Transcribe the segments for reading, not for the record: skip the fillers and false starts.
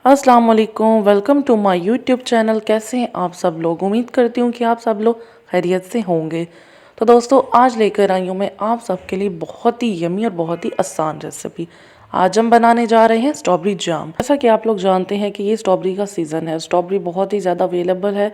अस्सलाम वालेकुम, welcome to my YouTube channel. कैसे हैं आप सब लोग? उम्मीद करती हूँ कि आप सब लोग खैरियत से होंगे। तो दोस्तों, आज लेकर आई हूँ मैं आप सबके लिए बहुत ही यमी और बहुत ही आसान रेसिपी। आज हम बनाने जा रहे हैं स्ट्रॉबेरी जाम। जैसा कि आप लोग जानते हैं कि ये स्ट्रॉबेरी का सीज़न है, स्ट्रॉबेरी बहुत ही ज़्यादा अवेलेबल है।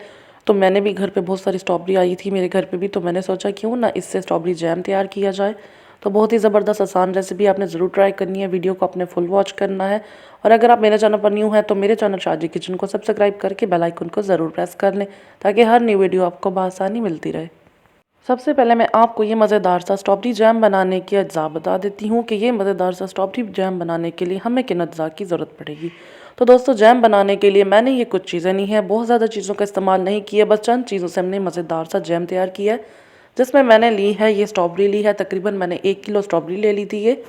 तो मैंने भी घर पे बहुत सारी स्ट्रॉबेरी आई थी मेरे घर पे भी, तो मैंने सोचा क्यों ना इससे स्ट्रॉबेरी जैम तैयार किया जाए। तो बहुत ही ज़बरदस्त आसान रेसिपी, आपने ज़रूर ट्राई करनी है। वीडियो को अपने फुल वॉच करना है। और अगर आप मेरे चैनल पर न्यू हैं तो मेरे चैनल शाह जी किचन को सब्सक्राइब करके बेल आइकन को ज़रूर प्रेस कर लें, ताकि हर न्यू वीडियो आपको बआसानी मिलती रहे। सबसे पहले मैं आपको ये मज़ेदार सा स्ट्रॉबेरी जैम बनाने की अज्जा बता देती हूँ कि ये मज़ेदार सा स्ट्रॉबेरी जैम बनाने के लिए हमें किन अज्जा की ज़रूरत पड़ेगी। तो दोस्तों, जैम बनाने के लिए मैंने ये कुछ चीज़ें ली हैं। बहुत ज़्यादा चीज़ों का इस्तेमाल नहीं किया, बस चंद चीज़ों से हमने मज़ेदार सा जैम तैयार किया है। जिसमें मैंने ली है ये स्ट्रॉबेरी ली है, तकरीबन मैंने 1 किलो स्ट्रॉबेरी ले ली थी। ये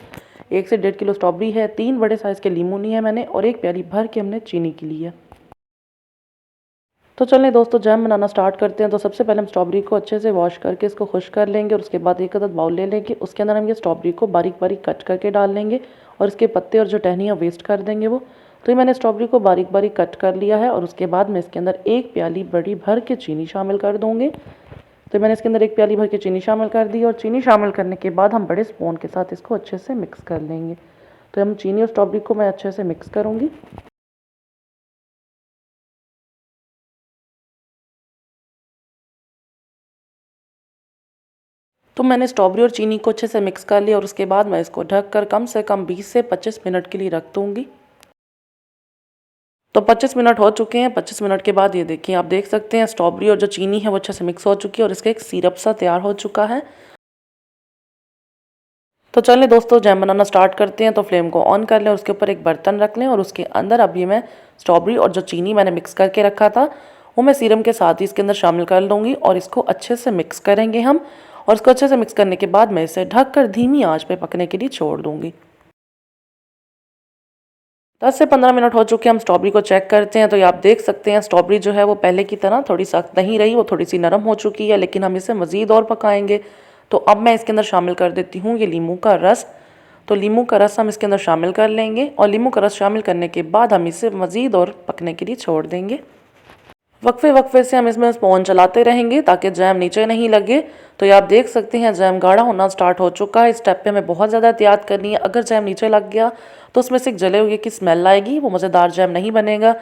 1 से 1.5 किलो स्ट्रॉबेरी है। 3 बड़े साइज़ के लीमू लिए हैं मैंने, और 1 प्याली भर के हमने चीनी की ली है। तो चलें दोस्तों, जैम बनाना स्टार्ट करते हैं। तो सबसे पहले हम स्ट्रॉबेरी को अच्छे से वॉश करके इसको खुश कर लेंगे, और उसके बाद एक अदद बाउल ले लेंगे। उसके अंदर हम ये स्ट्रॉबेरी को बारीक बारीक कट करके डाल लेंगे, और इसके पत्ते और जो टहनियाँ वेस्ट कर देंगे वो। तो ये मैंने स्ट्रॉबेरी को बारीक बारीक कट कर लिया है, और उसके बाद मैं इसके अंदर 1 प्याली बड़ी भर के चीनी शामिल कर दूँगी। तो मैंने इसके अंदर 1 प्याली भर के चीनी शामिल कर दी, और चीनी शामिल करने के बाद हम बड़े स्पून के साथ इसको अच्छे से मिक्स कर लेंगे। तो हम चीनी और स्ट्रॉबेरी को मैं अच्छे से मिक्स करूँगी। तो मैंने स्ट्रॉबेरी और चीनी को अच्छे से मिक्स कर लिया, और उसके बाद मैं इसको ढककर कम से कम 20 से 25 मिनट के लिए रख दूँगी। तो 25 मिनट हो चुके हैं। 25 मिनट के बाद ये देखिए, आप देख सकते हैं स्ट्रॉबेरी और जो चीनी है वो अच्छे से मिक्स हो चुकी है, और इसका एक सिरप सा तैयार हो चुका है। तो चलें दोस्तों, जैम बनाना स्टार्ट करते हैं। तो फ्लेम को ऑन कर लें, और उसके ऊपर एक बर्तन रख लें, और उसके अंदर अभी मैं स्ट्रॉबेरी और जो चीनी मैंने मिक्स करके रखा था वो मैं सीरम के साथ ही इसके अंदर शामिल कर लूँगी, और इसको अच्छे से मिक्स करेंगे हम। और इसको अच्छे से मिक्स करने के बाद मैं इसे ढक कर धीमी आंच पे पकने के लिए छोड़ दूँगी। 10 से 15 मिनट हो चुके हैं। हम स्ट्रॉबेरी को चेक करते हैं। तो ये आप देख सकते हैं स्ट्रॉबेरी जो है वो पहले की तरह थोड़ी सख्त नहीं रही, वो थोड़ी सी नरम हो चुकी है, लेकिन हम इसे मज़ीद और पकाएंगे। तो अब मैं इसके अंदर शामिल कर देती हूँ ये लीमू का रस। तो लीमू का रस हम इसके अंदर शामिल कर लेंगे, और लीमू का रस शामिल करने के बाद हम इसे मज़ीद और पकने के लिए छोड़ देंगे। वक्फे वक्फे से हम इसमें स्पून चलाते रहेंगे ताकि जैम नीचे नहीं लगे। तो ये आप देख सकते हैं जैम गाढ़ा होना स्टार्ट हो चुका है। इस स्टेप पे हमें बहुत ज़्यादा एहतियात करनी है। अगर जैम नीचे लग गया तो उसमें से एक जले हुए की स्मेल आएगी, वो मज़ेदार जैम नहीं बनेगा।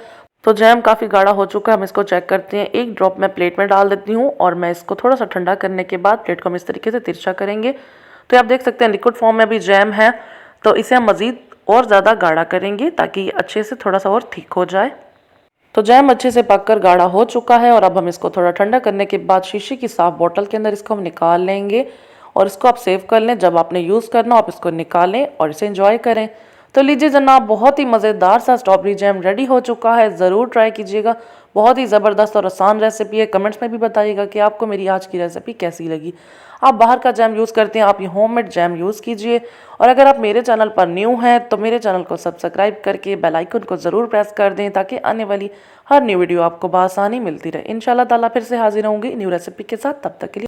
तो जैम काफ़ी गाढ़ा हो चुका है, हम इसको चेक करते हैं। 1 ड्रॉप मैं प्लेट में डाल देती हूँ, और मैं इसको थोड़ा सा ठंडा करने के बाद प्लेट को हम इस तरीके से तिरछा करेंगे। तो आप देख सकते हैं लिक्विड फॉर्म में अभी जैम है। तो इसे हम मज़ीद और ज़्यादा गाढ़ा करेंगे ताकि अच्छे से थोड़ा सा और थिक हो जाए। तो जैम अच्छे से पककर गाढ़ा हो चुका है, और अब हम इसको थोड़ा ठंडा करने के बाद शीशे की साफ बोतल के अंदर इसको हम निकाल लेंगे, और इसको आप सेव कर लें। जब आपने यूज़ करना हो आप इसको निकालें और इसे एंजॉय करें। तो लीजिए जनाब, बहुत ही मज़ेदार सा स्ट्रॉबेरी जैम रेडी हो चुका है। ज़रूर ट्राई कीजिएगा। बहुत ही ज़बरदस्त और आसान रेसिपी है। कमेंट्स में भी बताइएगा कि आपको मेरी आज की रेसिपी कैसी लगी। आप बाहर का जैम यूज़ करते हैं, आप ये होममेड जैम यूज़ कीजिए। और अगर आप मेरे चैनल पर न्यू हैं तो मेरे चैनल को सब्सक्राइब करके बेल आइकन को ज़रूर प्रेस कर दें, ताकि आने वाली हर न्यू वीडियो आपको बआसानी मिलती रहे। इंशाल्लाह ताला फिर से हाजिर होंगी न्यू रेसिपी के साथ। तब तक के लिए